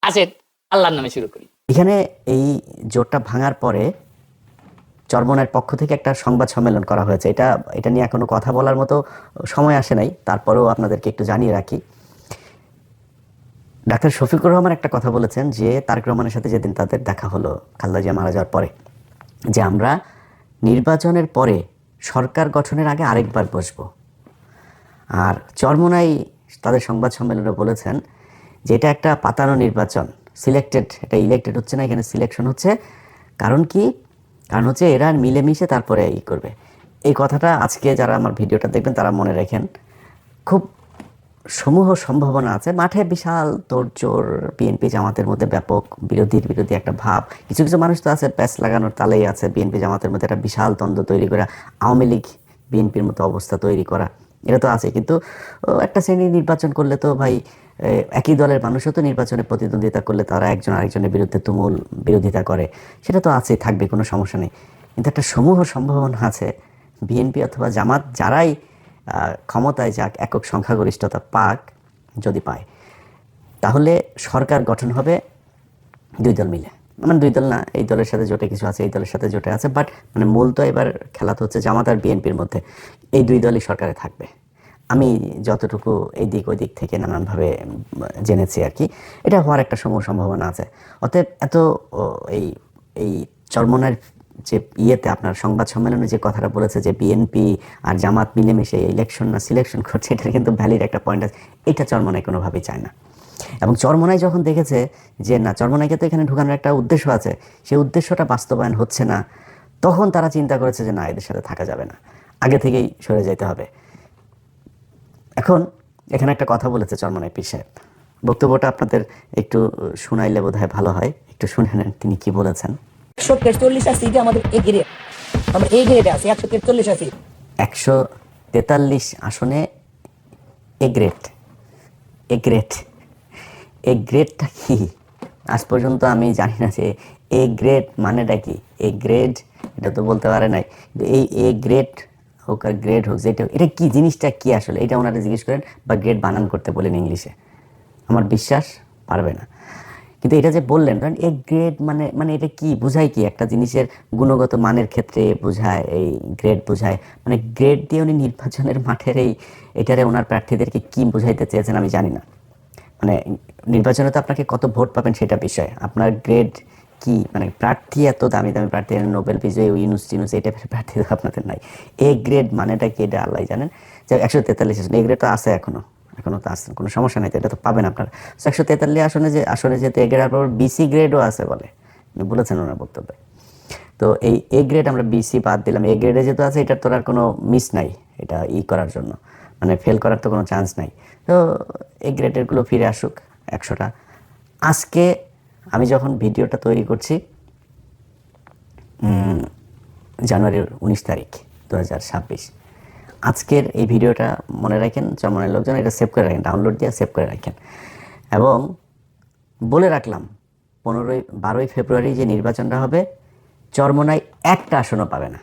আসেন আল্লাহর নামে শুরু করি। এখানে এই জোটটা ভাঙার পরে চরমোনাইয়ের পক্ষ থেকে একটা সংবাদ সম্মেলন করা হয়েছে। এটা নিয়ে এখনো কথা বলার মতো সময় আসে নাই, তারপরেও আপনাদেরকে একটু জানিয়ে রাখি। ডাক্তার শফিকুর রহমান একটা কথা বলেছেন যে তারেক রহমানের সাথে যেদিন তাদের দেখা হলো খালেদা জিয়া মারা যাওয়ার পরে, যে আমরা নির্বাচনের পরে সরকার গঠনের আগে আরেকবার বসবো। আর চরমোনাই তাদের সংবাদ সম্মেলনে বলেছেন যে এটা একটা পাতানো নির্বাচন, সিলেক্টেড, এটা ইলেক্টেড হচ্ছে না, এখানে সিলেকশন হচ্ছে। কারণ কি? কারণ হচ্ছে এরা মিলেমিশে তারপরে করবে। এই কথাটা আজকে যারা আমার ভিডিওটা দেখবেন তারা মনে রাখেন। খুব সমূহ সম্ভাবনা আছে, মাঠে বিশাল তোড়জোড়, বিএনপি জামাতের মধ্যে ব্যাপক বিরোধী একটা ভাব। কিছু কিছু মানুষ তো আছে প্যাচ লাগানোর তালেই আছে বিএনপি জামাতের মধ্যে একটা বিশাল দ্বন্দ্ব তৈরি করা, আওয়ামী লীগ বিএনপির মতো অবস্থা তৈরি করা, এটা তো আছে। কিন্তু একটা শ্রেণী নির্বাচন করলে তো ভাই একই দলের মানুষও তো নির্বাচনে প্রতিদ্বন্দ্বিতা করলে তারা একজন আরেকজনের বিরুদ্ধে তুমুল বিরোধিতা করে, সেটা তো আছে, থাকবে, কোনো সমস্যা নেই। কিন্তু একটা সমূহ সম্ভাবনা আছে বিএনপি অথবা জামাত যারাই ক্ষমতায় যাক, একক সংখ্যাগরিষ্ঠতা পাক, যদি পায় তাহলে সরকার গঠন হবে দুই দল মিলে। মানে দুই দল না, এই দলের সাথে জোটে কিছু আছে, এই দলের সাথে জোটে আছে, বাট মানে মূল তো এবার খেলা তো হচ্ছে জামাত আর বিএনপির মধ্যে। এই দুই দলই সরকারে থাকবে, আমি যতটুকু এই দিক ওই দিক থেকে নানানভাবে জেনেছি আর কি। এটা হওয়ার একটা সম্ভাবনা আছে। অতএব এত এই এই চরমোনাইয়ের যে ইয়েতে আপনার সংবাদ সম্মেলনে যে কথাটা বলেছে যে বিএনপি আর জামাত মিলেমিশে ইলেকশন না সিলেকশন করছে, এটার কিন্তু ভ্যালিড একটা পয়েন্ট আছে। এটা চরমোনাই কোনোভাবেই চায় না। এবং চরমোনাই যখন দেখেছে যে না, চরমোনাইকে তো এখানে ঢুকানোর একটা উদ্দেশ্য আছে, সেই উদ্দেশ্যটা বাস্তবায়ন হচ্ছে না, তখন তারা চিন্তা করেছে যে না, এদের সাথে থাকা যাবে না, আগে থেকেই সরে যেতে হবে। এখন এখানে একটা কথা বলেছে চরমোনাই পীর সাহেব, বক্তব্যটা আপনাদের একটু শুনাইলে বোধহয় ভালো হয়, একটু শুনে নেন তিনি কি বলেছেন। 143 সিটে আমাদের এ গ্রেড, আমরা এ গ্রেডে আছি 143 সিট, 143 আসনে এ গ্রেড। এ গ্রেড, এ গ্রেডটা কি আজ পর্যন্ত আমি জানি না যে এ গ্রেড মানেটা কি। এ গ্রেড এটা তো বলতে পারে নাই, এই এ গ্রেড হোক আর গ্রেড হোক, যেটা এটা কি জিনিসটা কি আসলে, এটা ওনারা জিজ্ঞেস করেন বা গ্রেড বানান করতে বলেন ইংলিশে, আমার বিশ্বাস পারবে না। কিন্তু এটা যে বললেন, কারণ এ গ্রেড মানে মানে এটা কি বোঝায়, কি একটা জিনিসের গুণগত মানের ক্ষেত্রে বোঝায়, এই গ্রেড বোঝায়, মানে গ্রেড দিয়ে উনি নির্বাচনের মাঠের এটারে ওনার প্রার্থীদেরকে কি বোঝাইতে চেয়েছেন আমি জানি না। মানে নির্বাচনে তো আপনাকে কত ভোট পাবেন সেটা বিষয়, আপনার গ্রেড কি, মানে প্রার্থী এত দামি দামি প্রার্থী, নোবেল বিজয়ী ইউনুস এই টাইপের প্রার্থী তো আপনাদের নাই। এ গ্রেড মানেটা কি এটা আল্লাহ জানেন। যে 143 আসনে, এ গ্রেড তো আছে এখনো তো আছে, কোনো সমস্যা নেই, তো এটা তো পাবেন আপনার। 143 আসনে যেহেতু এ গ্রেড, আপনার বিসি গ্রেডও আছে বলে বলেছেন ওনার বক্তব্যে। তো এই এ গ্রেড আমরা বিসি বাদ দিলাম, এ গ্রেডে যেহেতু আছে এটার তো আর কোনো মিস নাই, এটা করার জন্য মানে ফেল করার তো কোনো চান্স নাই। তো এ গ্রেডেরগুলো ফিরে আসুক 100টা। আজকে আমি যখন ভিডিওটা তৈরি করছি জানুয়ারির 19 তারিখ 2026, আজকের এই ভিডিওটা মনে রাখেন চরমোনাইয়ের লোকজন, এটা সেভ করে রাখেন, ডাউনলোড দিয়ে সেভ করে রাখেন। এবং বলে রাখলাম 12ই ফেব্রুয়ারি যে নির্বাচনটা হবে, চরমোনাই একটা আসনও পাবে না।